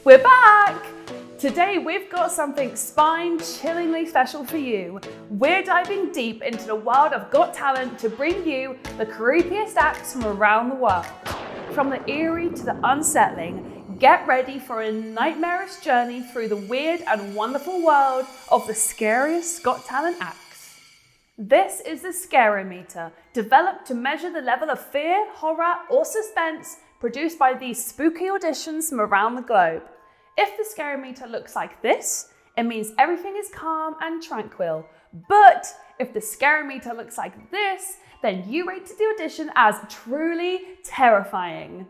We're back! Today we've got something spine-chillingly special for you. We're diving deep into the world of Got Talent to bring you the creepiest acts from around the world. From the eerie to the unsettling, get ready for a nightmarish journey through the weird and wonderful world of the scariest Got Talent acts. This is the Scarimeter, developed to measure the level of fear, horror, or suspense produced by these spooky auditions from around the globe. If the Scarimeter looks like this, it means everything is calm and tranquil. But if the Scarimeter looks like this, then you rated the audition as truly terrifying.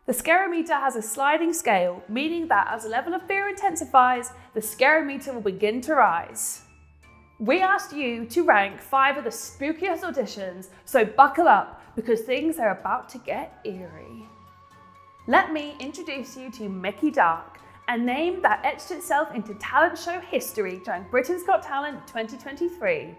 The Scarimeter has a sliding scale, meaning that as the level of fear intensifies, the Scarimeter will begin to rise. We asked you to rank 5 of the spookiest auditions, so buckle up because things are about to get eerie. Let me introduce you to Mickey Dark, a name that etched itself into talent show history during Britain's Got Talent 2023.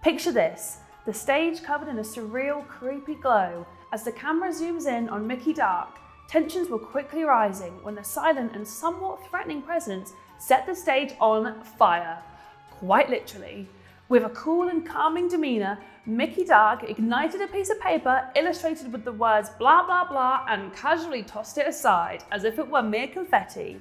Picture this, the stage covered in a surreal, creepy glow. As the camera zooms in on Mickey Dark, tensions were quickly rising when the silent and somewhat threatening presence set the stage on fire. Quite literally. With a cool and calming demeanor, Mickey Dark ignited a piece of paper illustrated with the words blah blah blah and casually tossed it aside as if it were mere confetti.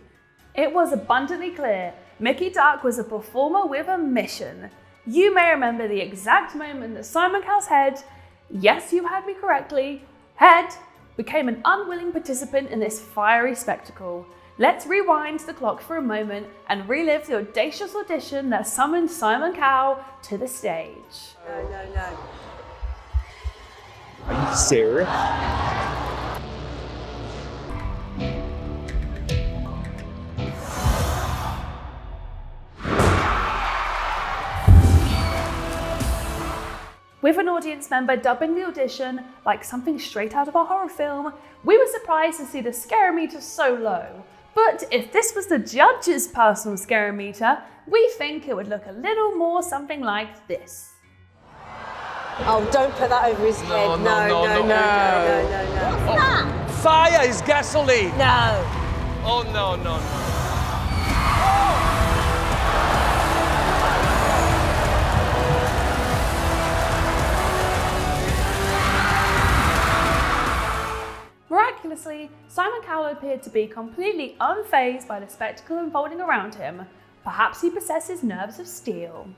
It was abundantly clear Mickey Dark was a performer with a mission. You may remember the exact moment that Simon Cowell's head, yes you heard me correctly, head, became an unwilling participant in this fiery spectacle. Let's rewind the clock for a moment and relive the audacious audition that summoned Simon Cowell to the stage. No. Are you serious? With an audience member dubbing the audition like something straight out of a horror film, we were surprised to see the Scarimeter so low. But if this was the judge's personal Scarimeter, we think it would look a little more something like this. Oh, don't put that over his head. No. What's that? Fire is gasoline. No. Oh, no. Miraculously, Simon Cowell appeared to be completely unfazed by the spectacle unfolding around him. Perhaps he possesses nerves of steel.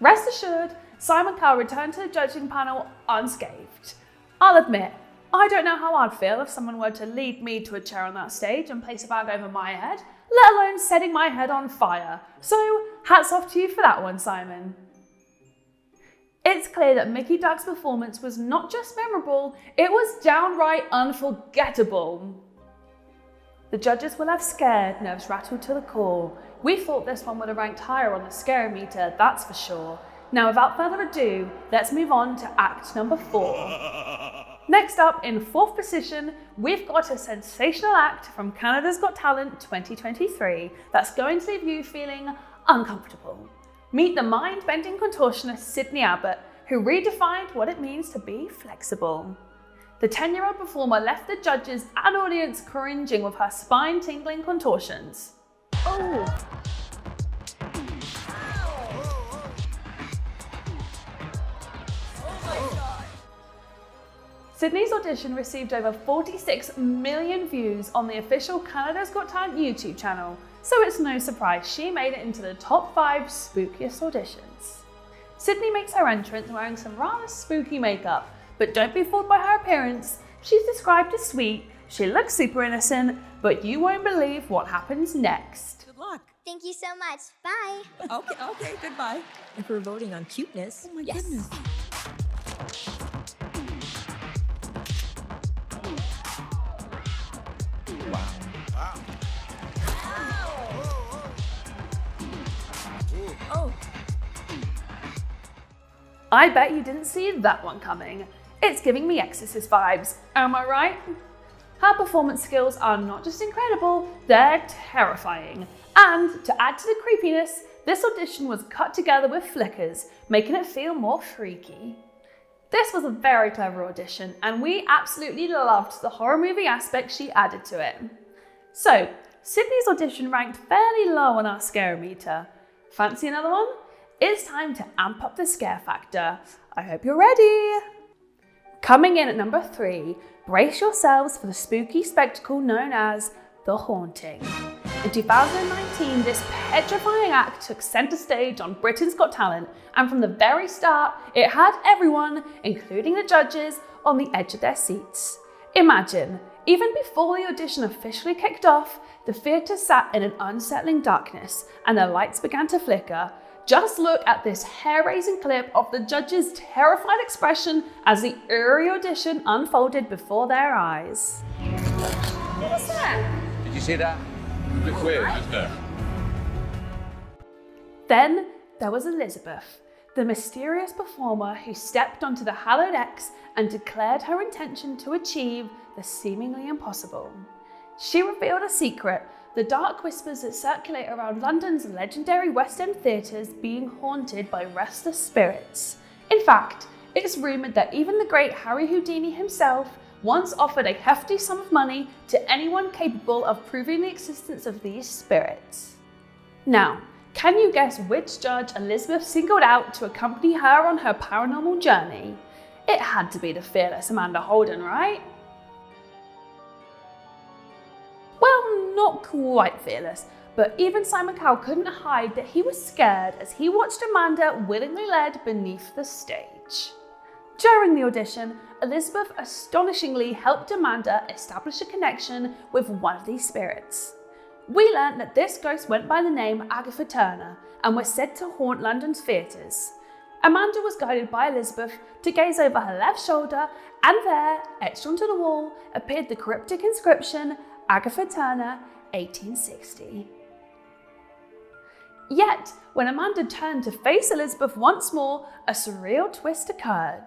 Rest assured, Simon Cowell returned to the judging panel unscathed. I'll admit, I don't know how I'd feel if someone were to lead me to a chair on that stage and place a bag over my head, let alone setting my head on fire. So, hats off to you for that one, Simon. It's clear that Mickey Dark's performance was not just memorable, it was downright unforgettable. The judges will have scared, nerves rattled to the core. We thought this one would have ranked higher on the Scarimeter, that's for sure. Now without further ado, let's move on to act number 4. Next up, in 4th position, we've got a sensational act from Canada's Got Talent 2023 that's going to leave you feeling uncomfortable. Meet the mind-bending contortionist Sydney Abbott, who redefined what it means to be flexible. The 10-year-old performer left the judges and audience cringing with her spine-tingling contortions. Oh. Sydney's audition received over 46 million views on the official Canada's Got Talent YouTube channel, so it's no surprise she made it into the top 5 spookiest auditions. Sydney makes her entrance wearing some rather spooky makeup, but don't be fooled by her appearance. She's described as sweet, she looks super innocent, but you won't believe what happens next. Good luck. Thank you so much. Bye. Okay, goodbye. If we're voting on cuteness, Oh my yes. goodness. Oh, I bet you didn't see that one coming. It's giving me Exorcist vibes, am I right? Her performance skills are not just incredible, they're terrifying. And to add to the creepiness, this audition was cut together with flickers, making it feel more freaky. This was a very clever audition, and we absolutely loved the horror movie aspect she added to it. So, Sydney's audition ranked fairly low on our scare meter. Fancy another one? It's time to amp up the scare factor. I hope you're ready. Coming in at number 3, brace yourselves for the spooky spectacle known as The Haunting. In 2019, this petrifying act took centre stage on Britain's Got Talent, and from the very start, it had everyone, including the judges, on the edge of their seats. Imagine, even before the audition officially kicked off, the theatre sat in an unsettling darkness and the lights began to flicker. Just look at this hair-raising clip of the judges' terrified expression as the eerie audition unfolded before their eyes. What was that? Did you see that? The quiz, isn't it? Then there was Elizabeth, the mysterious performer who stepped onto the hallowed X and declared her intention to achieve the seemingly impossible. She revealed a secret, the dark whispers that circulate around London's legendary West End theatres being haunted by restless spirits. In fact, it's rumoured that even the great Harry Houdini himself once offered a hefty sum of money to anyone capable of proving the existence of these spirits. Now, can you guess which judge Elizabeth singled out to accompany her on her paranormal journey? It had to be the fearless Amanda Holden, right? Well, not quite fearless, but even Simon Cowell couldn't hide that he was scared as he watched Amanda willingly led beneath the stage. During the audition, Elizabeth astonishingly helped Amanda establish a connection with one of these spirits. We learnt that this ghost went by the name Agatha Turner and was said to haunt London's theatres. Amanda was guided by Elizabeth to gaze over her left shoulder, and there, etched onto the wall, appeared the cryptic inscription, Agatha Turner, 1860. Yet, when Amanda turned to face Elizabeth once more, a surreal twist occurred.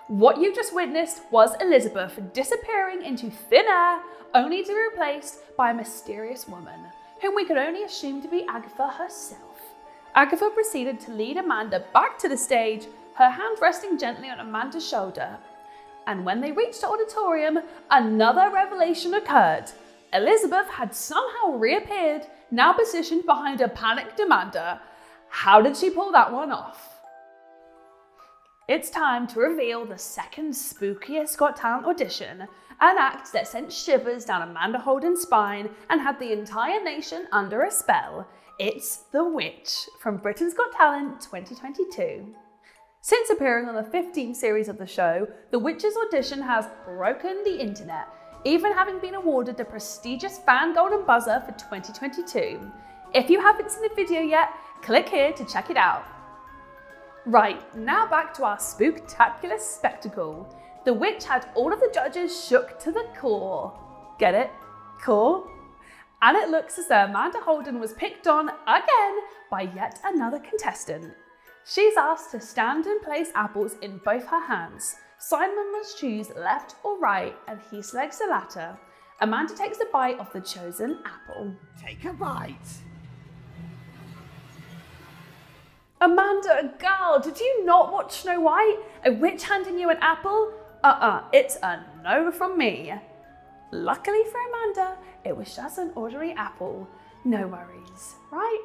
What you just witnessed was Elizabeth disappearing into thin air, only to be replaced by a mysterious woman, whom we could only assume to be Agatha herself. Agatha proceeded to lead Amanda back to the stage, her hand resting gently on Amanda's shoulder. And when they reached the auditorium, another revelation occurred. Elizabeth had somehow reappeared, now positioned behind a panicked Amanda. How did she pull that one off? It's time to reveal the second spookiest Got Talent audition, an act that sent shivers down Amanda Holden's spine and had the entire nation under a spell. It's The Witch from Britain's Got Talent 2022. Since appearing on the 15th series of the show, The Witch's audition has broken the internet, even having been awarded the prestigious Fan Golden Buzzer for 2022. If you haven't seen the video yet, click here to check it out. Right, now back to our spooktacular spectacle. The Witch had all of the judges shook to the core. Get it? Core? And it looks as though Amanda Holden was picked on again by yet another contestant. She's asked to stand and place apples in both her hands. Simon must choose left or right, and he selects the latter. Amanda takes a bite of the chosen apple. Take a bite. Amanda, girl, did you not watch Snow White? A witch handing you an apple? It's a no from me. Luckily for Amanda, it was just an ordinary apple. No worries, right?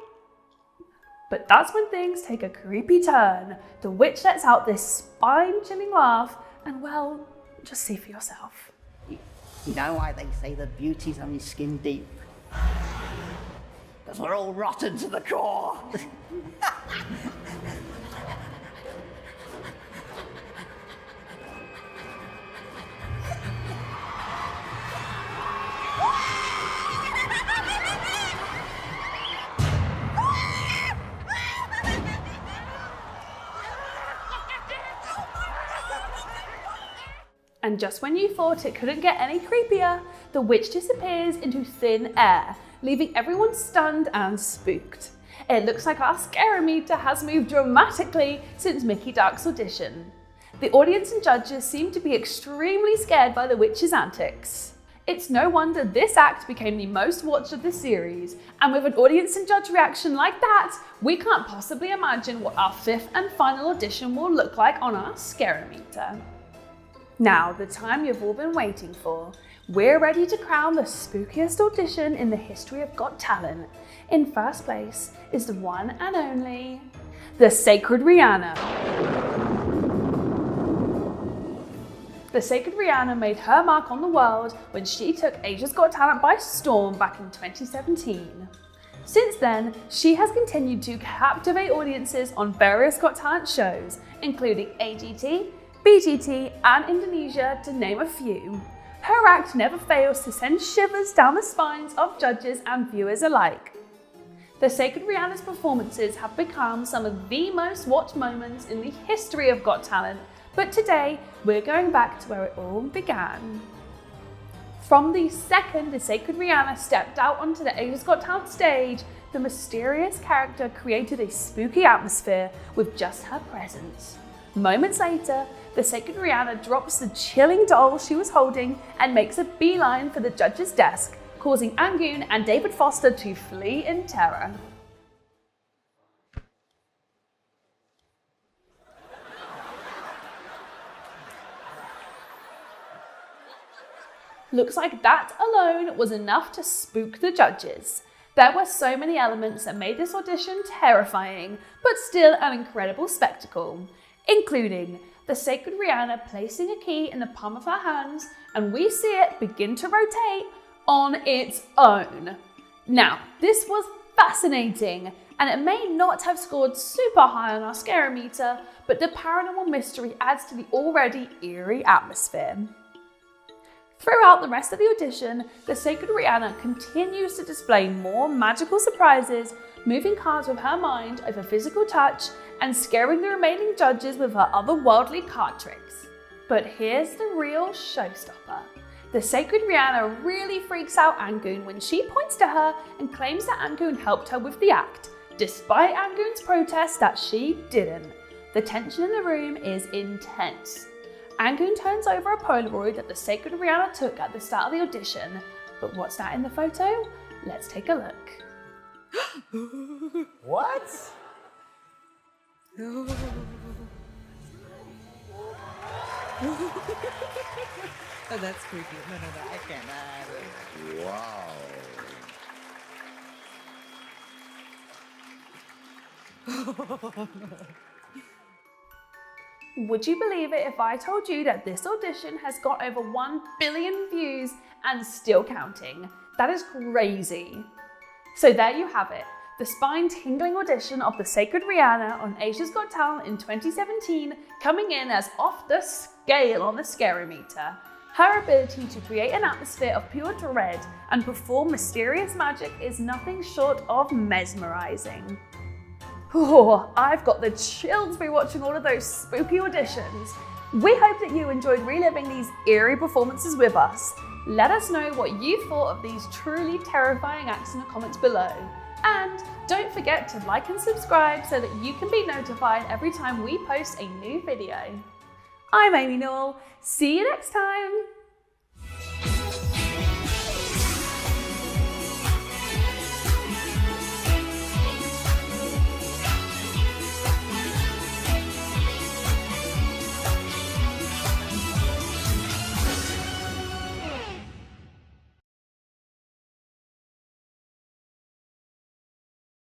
But that's when things take a creepy turn. The witch lets out this spine-chilling laugh, and well, just see for yourself. You know why they say that beauty's only skin deep? Because we're all rotten to the core. And just when you thought it couldn't get any creepier, the witch disappears into thin air, leaving everyone stunned and spooked. It looks like our scare meter has moved dramatically since Mickey Dark's audition. The audience and judges seem to be extremely scared by the witch's antics. It's no wonder this act became the most watched of the series, and with an audience and judge reaction like that, we can't possibly imagine what our 5th and final audition will look like on our Scarimeter. Now, the time you've all been waiting for. We're ready to crown the spookiest audition in the history of Got Talent. In first place is the one and only, the Sacred Rihanna. The Sacred Rihanna made her mark on the world when she took Asia's Got Talent by storm back in 2017. Since then, she has continued to captivate audiences on various Got Talent shows, including AGT, BGT, and Indonesia, to name a few. Her act never fails to send shivers down the spines of judges and viewers alike. The Sacred Rihanna's performances have become some of the most watched moments in the history of Got Talent, but today we're going back to where it all began. From the second the Sacred Rihanna stepped out onto the Asia's Got Talent stage, the mysterious character created a spooky atmosphere with just her presence. Moments later, the Sacred Rihanna drops the chilling doll she was holding and makes a beeline for the judge's desk, causing Angoon and David Foster to flee in terror. Looks like that alone was enough to spook the judges. There were so many elements that made this audition terrifying, but still an incredible spectacle, including the Sacred Rihanna placing a key in the palm of her hands, and we see it begin to rotate on its own. Now, this was fascinating, and it may not have scored super high on our Scarimeter, but the paranormal mystery adds to the already eerie atmosphere. Throughout the rest of the audition, the Sacred Rihanna continues to display more magical surprises, moving cards with her mind over physical touch and scaring the remaining judges with her otherworldly card tricks. But here's the real showstopper. The Sacred Rihanna really freaks out Angoon when she points to her and claims that Angoon helped her with the act, despite Angoon's protest that she didn't. The tension in the room is intense. Angoon turns over a Polaroid that the Sacred Rihanna took at the start of the audition. But what's that in the photo? Let's take a look. What? Oh, that's creepy. No, I cannot. Wow. Would you believe it if I told you that this audition has got over 1 billion views and still counting? That is crazy. So there you have it, the spine-tingling audition of the Sacred Rihanna on Asia's Got Talent in 2017 coming in as off the scale on the Scarimeter. Her ability to create an atmosphere of pure dread and perform mysterious magic is nothing short of mesmerizing. Oh, I've got the chills rewatching all of those spooky auditions. We hope that you enjoyed reliving these eerie performances with us. Let us know what you thought of these truly terrifying acts in the comments below. And don't forget to like and subscribe so that you can be notified every time we post a new video. I'm Amy Newell. See you next time.